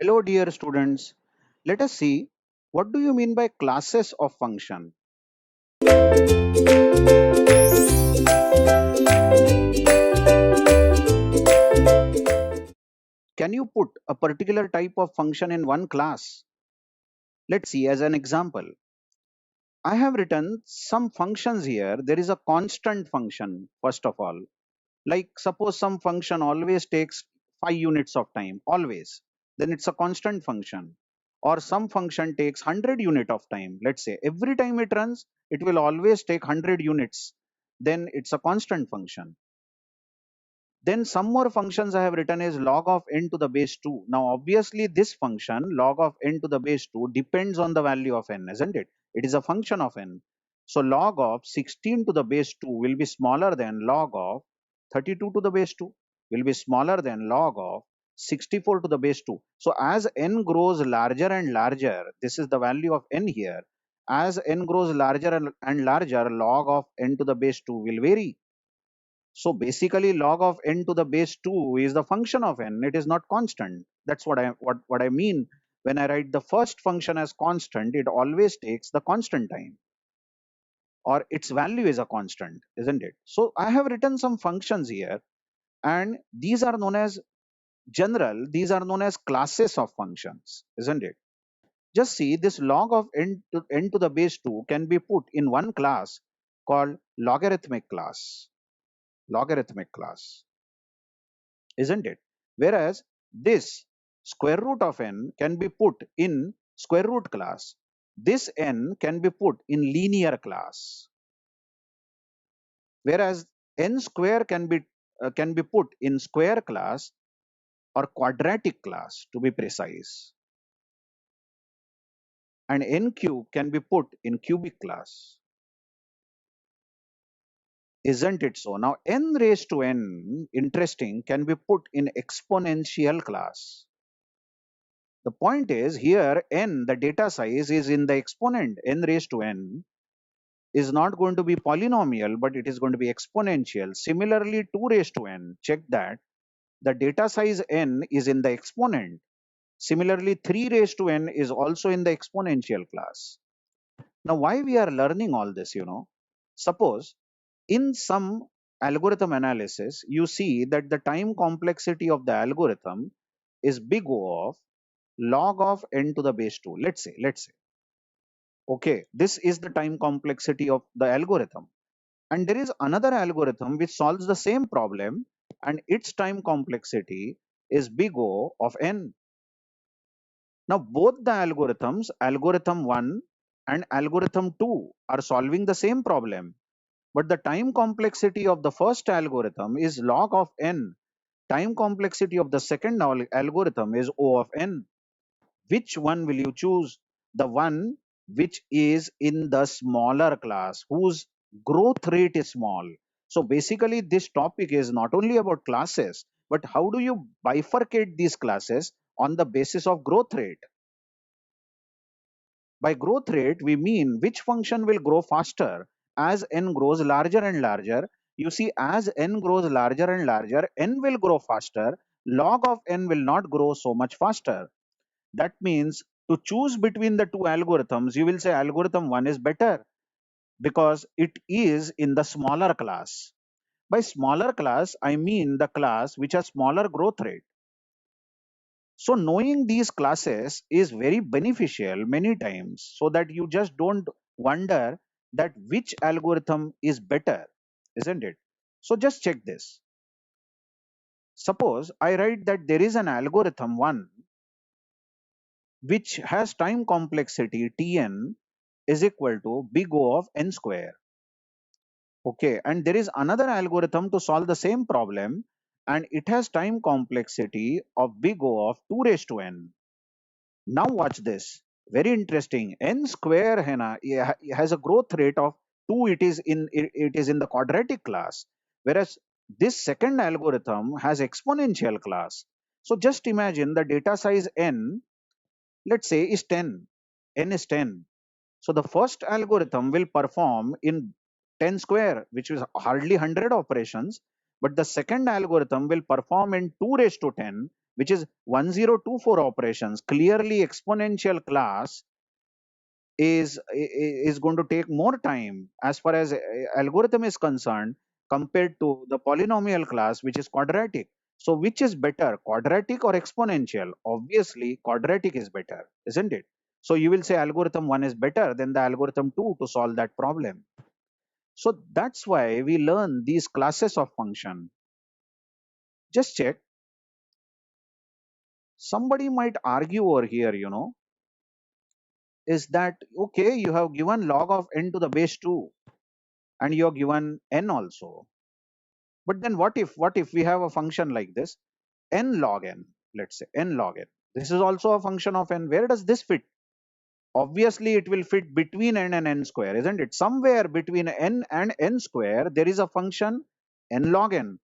Hello, dear students. Let us see what do you mean by classes of function? Can you put a particular type of function in one class? Let's see as an example. I have written some functions here. There is a constant function, first of all. Like suppose some function always takes 5 units of time, always. Then it's a constant function. Or some function takes 100 unit of time. Let's say every time it runs, it will always take 100 units. Then it's a constant function. Then some more functions I have written is log of n to the base 2. Now obviously this function log of n to the base 2 depends on the value of n, isn't it? It is a function of n. So log of 16 to the base 2 will be smaller than log of 32 to the base 2, will be smaller than log of 64 to the base 2. So as n grows larger and larger, this is the value of n here. As n grows larger and larger, log of n to the base 2 will vary. So basically log of n to the base 2 is the function of n. It is not constant. That's what I mean when I write the first function as constant. It always takes the constant time, or its value is a constant, isn't it? So I have written some functions here, and these are known as general. These are known as classes of functions, isn't it? Just see, this log of n to the base 2 can be put in one class called logarithmic class. Logarithmic class, isn't it? Whereas this square root of n can be put in square root class. This n can be put in linear class. Whereas n square can be put in square class or quadratic class, to be precise. And n cube can be put in cubic class. Isn't it so? Now n raised to n, interesting, can be put in exponential class. The point is here n, the data size is in the exponent. N raised to n is not going to be polynomial, but it is going to be exponential. Similarly, 2 raised to n, check that the data size n is in the exponent. Similarly, 3 raised to n is also in the exponential class. Now, why we are learning all this, suppose in some algorithm analysis, you see that the time complexity of the algorithm is big O of log of n to the base 2. Let's say, okay, this is the time complexity of the algorithm. And there is another algorithm which solves the same problem, and its time complexity is big O of n. Now, both the algorithms, algorithm 1 and algorithm 2, are solving the same problem. But the time complexity of the first algorithm is log of n. Time complexity of the second algorithm is O of n. Which one will you choose? The one which is in the smaller class, whose growth rate is small. So basically, this topic is not only about classes, but how do you bifurcate these classes on the basis of growth rate? By growth rate, we mean which function will grow faster as n grows larger and larger. You see, as n grows larger and larger, n will grow faster. Log of n will not grow so much faster. That means to choose between the two algorithms, you will say algorithm 1 is better because it is in the smaller class. By smaller class, I mean the class which has smaller growth rate. So knowing these classes is very beneficial many times so that you just don't wonder that which algorithm is better, isn't it? So just check this. Suppose I write that there is an algorithm 1 which has time complexity Tn is equal to big O of n square. Okay, and there is another algorithm to solve the same problem, and it has time complexity of big O of 2 raised to n. Now watch this. Very interesting. N square has a growth rate of 2. It is in the quadratic class, whereas this second algorithm has exponential class. So just imagine the data size n, let's say, is 10. N is 10. So the first algorithm will perform in 10 square, which is hardly 100 operations, but the second algorithm will perform in 2 raised to 10, which is 1024 operations, clearly exponential class is going to take more time as far as algorithm is concerned compared to the polynomial class, which is quadratic. So which is better, quadratic or exponential? Obviously quadratic is better, isn't it? So you will say algorithm 1 is better than the algorithm 2 to solve that problem. So that's why we learn these classes of function. Just check. Somebody might argue over here, is that okay, you have given log of n to the base 2 and you have given n also. But then what if we have a function like this, n log n, let's say n log n. This is also a function of n. Where does this fit? Obviously, it will fit between n and n square, isn't it? Somewhere between n and n square, there is a function n log n.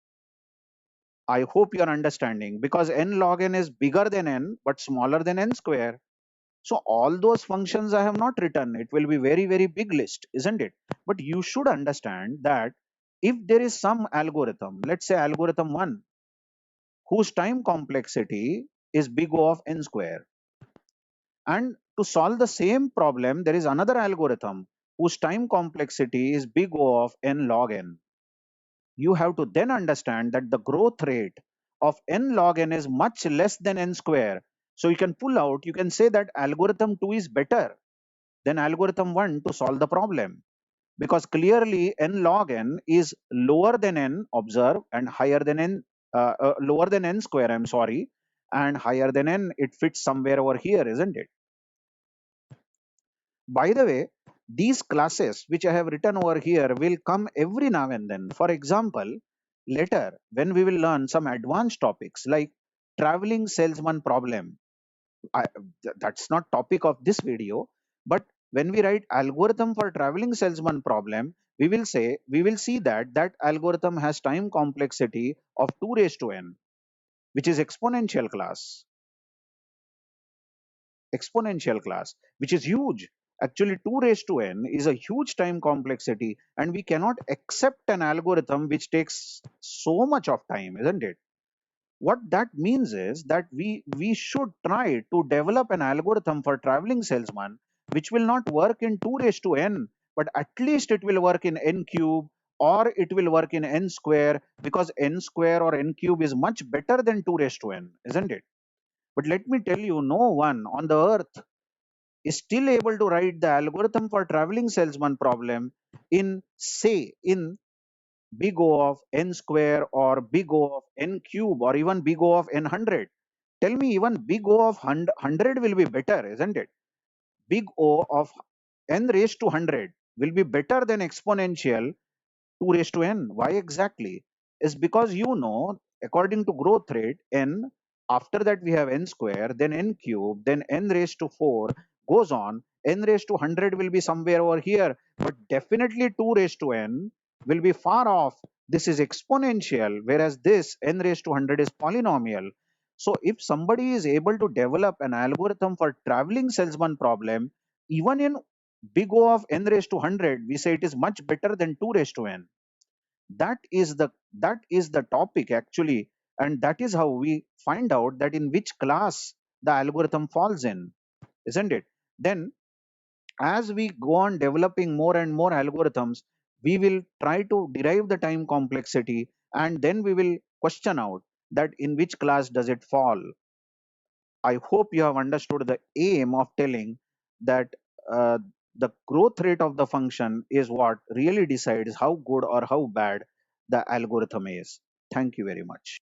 I hope you are understanding, because n log n is bigger than n but smaller than n square. So all those functions I have not written. It will be very, very big list, isn't it? But you should understand that if there is some algorithm, let's say algorithm 1, whose time complexity is big O of n square, and to solve the same problem, there is another algorithm whose time complexity is big O of n log n. You have to then understand that the growth rate of n log n is much less than n square. So you can pull out, you can say that algorithm 2 is better than algorithm 1 to solve the problem, because clearly n log n is lower than n, observe, and higher than n, lower than n square, I'm sorry, and higher than n, it fits somewhere over here, isn't it? By the way, these classes which I have written over here will come every now and then. For example, later when we will learn some advanced topics like traveling salesman problem, I, that's not topic of this video, but when we write algorithm for traveling salesman problem, we will see that that algorithm has time complexity of 2 raised to n, which is exponential class, which is huge. Actually, 2 raised to n is a huge time complexity, and we cannot accept an algorithm which takes so much of time, isn't it? What that means is that we should try to develop an algorithm for traveling salesman which will not work in 2 raised to n, but at least it will work in n cube, or it will work in n square, because n square or n cube is much better than 2 raised to n, isn't it? But let me tell you, no one on the earth is still able to write the algorithm for traveling salesman problem in, say, in big O of n square or big O of n cube or even big O of n hundred. Tell me, even big O of 100 will be better, isn't it? Big O of n raised to 100 will be better than exponential 2 raised to n. Why exactly? Is because according to growth rate, n, after that we have n square, then n cube, then n raised to 4, goes on. N raised to 100 will be somewhere over here, but definitely 2 raised to n will be far off. This is exponential, whereas this n raised to 100 is polynomial. So if somebody is able to develop an algorithm for traveling salesman problem, even in big O of n raised to 100, we say it is much better than 2 raised to n. That is the topic actually, and that is how we find out that in which class the algorithm falls in, isn't it? Then as we go on developing more and more algorithms, we will try to derive the time complexity, and then we will question out that in which class does it fall. I hope you have understood the aim of telling that uh, the growth rate of the function is what really decides how good or how bad the algorithm is. Thank you very much.